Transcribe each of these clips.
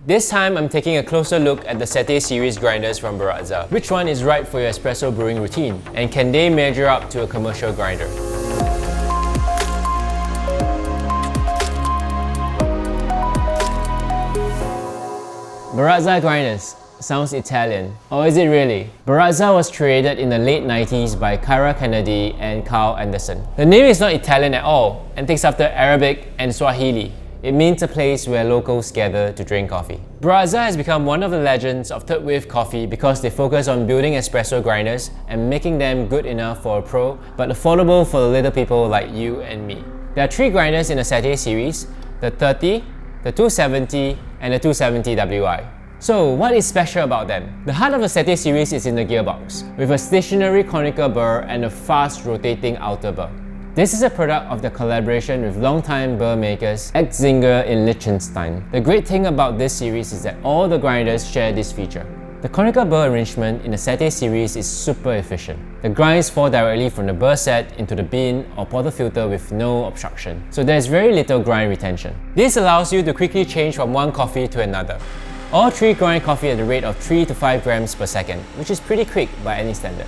This time, I'm taking a closer look at the Sette Series grinders from Baratza. Which one is right for your espresso brewing routine? And can they measure up to a commercial grinder? Baratza Grinders. Sounds Italian. Or is it really? Baratza was created in the late 90s by Kyra Kennedy and Carl Anderson. The name is not Italian at all and takes after Arabic and Swahili. It means a place where locals gather to drink coffee. Baratza has become one of the legends of third wave coffee because they focus on building espresso grinders and making them good enough for a pro, but affordable for the little people like you and me. There are 3 grinders in the Sette series: the 30, the 270, and the 270Wi. So, what is special about them? The heart of the Sette series is in the gearbox, with a stationary conical burr and a fast rotating outer burr. This is a product of the collaboration with longtime burr makers Zinger in Liechtenstein. The great thing about this series is that all the grinders share this feature. The conical burr arrangement in the Sette series is super efficient. The grinds fall directly from the burrset into the bin or portafilter with no obstruction, so there is very little grind retention. This allows you to quickly change from one coffee to another. All 3 grind coffee at the rate of 3 to 5 grams per second, which is pretty quick by any standard.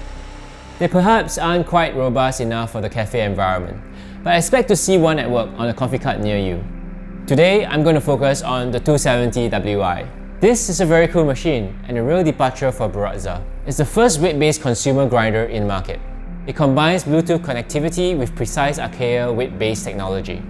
They perhaps aren't quite robust enough for the cafe environment, but I expect to see one at work on a coffee cart near you. Today, I'm going to focus on the 270Wi. This is a very cool machine and a real departure for Baratza. It's the first weight-based consumer grinder in market. It combines Bluetooth connectivity with precise Acaia weight-based technology.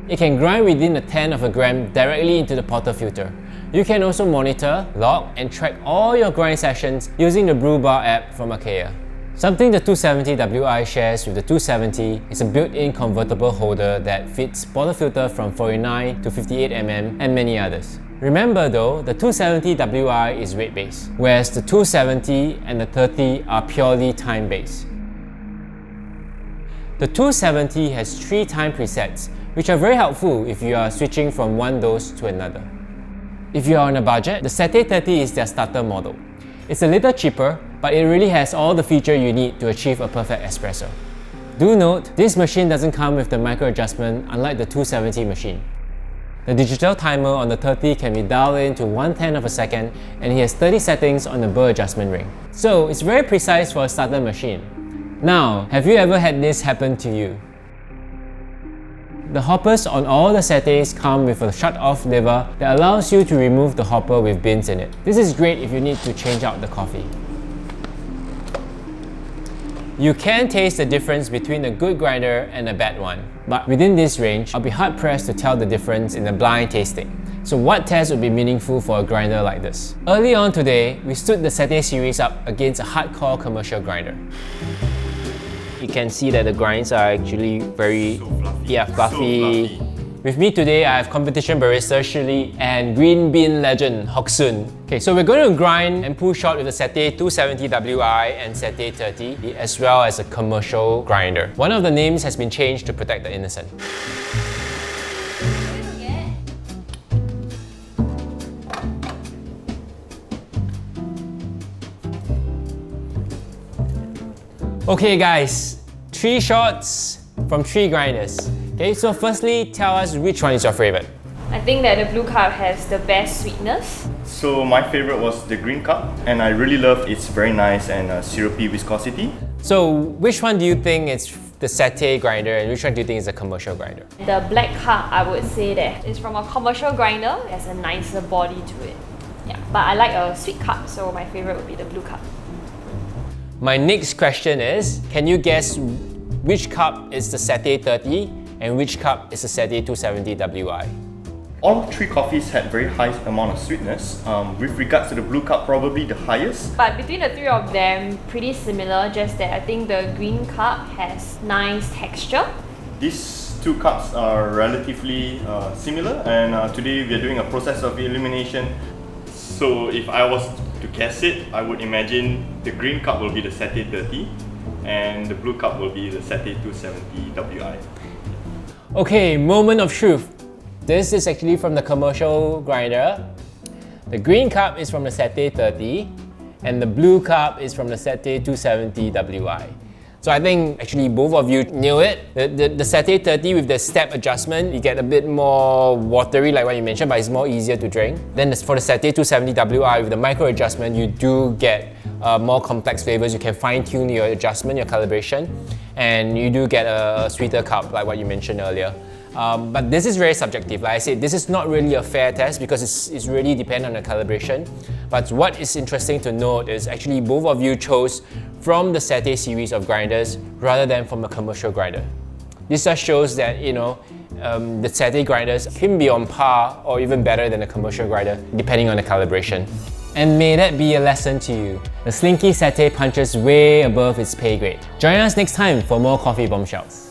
It can grind within a tenth of a gram directly into the portafilter. You can also monitor, log, and track all your grind sessions using the Brew Bar App from Acaia. Something the 270Wi shares with the 270 is a built-in convertible holder that fits portafilter from 49 to 58mm and many others. Remember though, the 270Wi is weight-based, whereas the 270 and the 30 are purely time-based. The 270 has 3 time presets, which are very helpful if you are switching from one dose to another. If you are on a budget, the Sette 30 is their starter model. It's a little cheaper, but it really has all the features you need to achieve a perfect espresso. Do note, this machine doesn't come with the micro adjustment unlike the 270 machine. The digital timer on the 30 can be dialed in to 1/10 of a second, and it has 30 settings on the burr adjustment ring. So it's very precise for a starter machine. Now, have you ever had this happen to you? The hoppers on all the Settes come with a shut-off lever that allows you to remove the hopper with bins in it. This is great if you need to change out the coffee. You can taste the difference between a good grinder and a bad one, but within this range, I'll be hard-pressed to tell the difference in a blind tasting. So what test would be meaningful for a grinder like this? Early on today, we stood the Sette series up against a hardcore commercial grinder. You can see that the grinds are actually very fluffy. With me today, I have competition barista Shirley and green bean legend Hock. Okay, so we're going to grind and pull shot with the Sette 270Wi and Sette 30, as well as a commercial grinder. One of the names has been changed to protect the innocent. Okay guys, 3 shots from 3 grinders. Okay, so firstly, tell us which one is your favorite. I think that the blue cup has the best sweetness. So my favorite was the green cup, and I really love its very nice and syrupy viscosity. So which one do you think is the Sette grinder and which one do you think is a commercial grinder? The black cup, I would say that it's from a commercial grinder. It has a nicer body to it. Yeah, but I like a sweet cup, so my favorite would be the blue cup. My next question is, can you guess which cup is the Sette 30 and which cup is the Sette 270Wi? All 3 coffees had very high amount of sweetness. With regards to the blue cup, probably the highest. But between the 3 of them, pretty similar, just that I think the green cup has nice texture. These 2 cups are relatively similar, and today we are doing a process of elimination. So if I was to guess it, I would imagine the green cup will be the Sette 30 and the blue cup will be the Sette 270Wi. Okay, moment of truth. This is actually from the commercial grinder. The green cup is from the Sette 30 and the blue cup is from the Sette 270Wi. So I think actually both of you nail it. The Sette 30 with the step adjustment, you get a bit more watery like what you mentioned, but it's more easier to drink. Then for the Sette 270Wi with the micro adjustment, you do get more complex flavors. You can fine tune your adjustment, your calibration, and you do get a sweeter cup like what you mentioned earlier. But this is very subjective. Like I said, this is not really a fair test because it's really dependent on the calibration. But what is interesting to note is actually both of you chose from the Sette series of grinders rather than from a commercial grinder. This just shows that, you know, the Sette grinders can be on par or even better than a commercial grinder depending on the calibration. And may that be a lesson to you. The slinky Sette punches way above its pay grade. Join us next time for more coffee bombshells.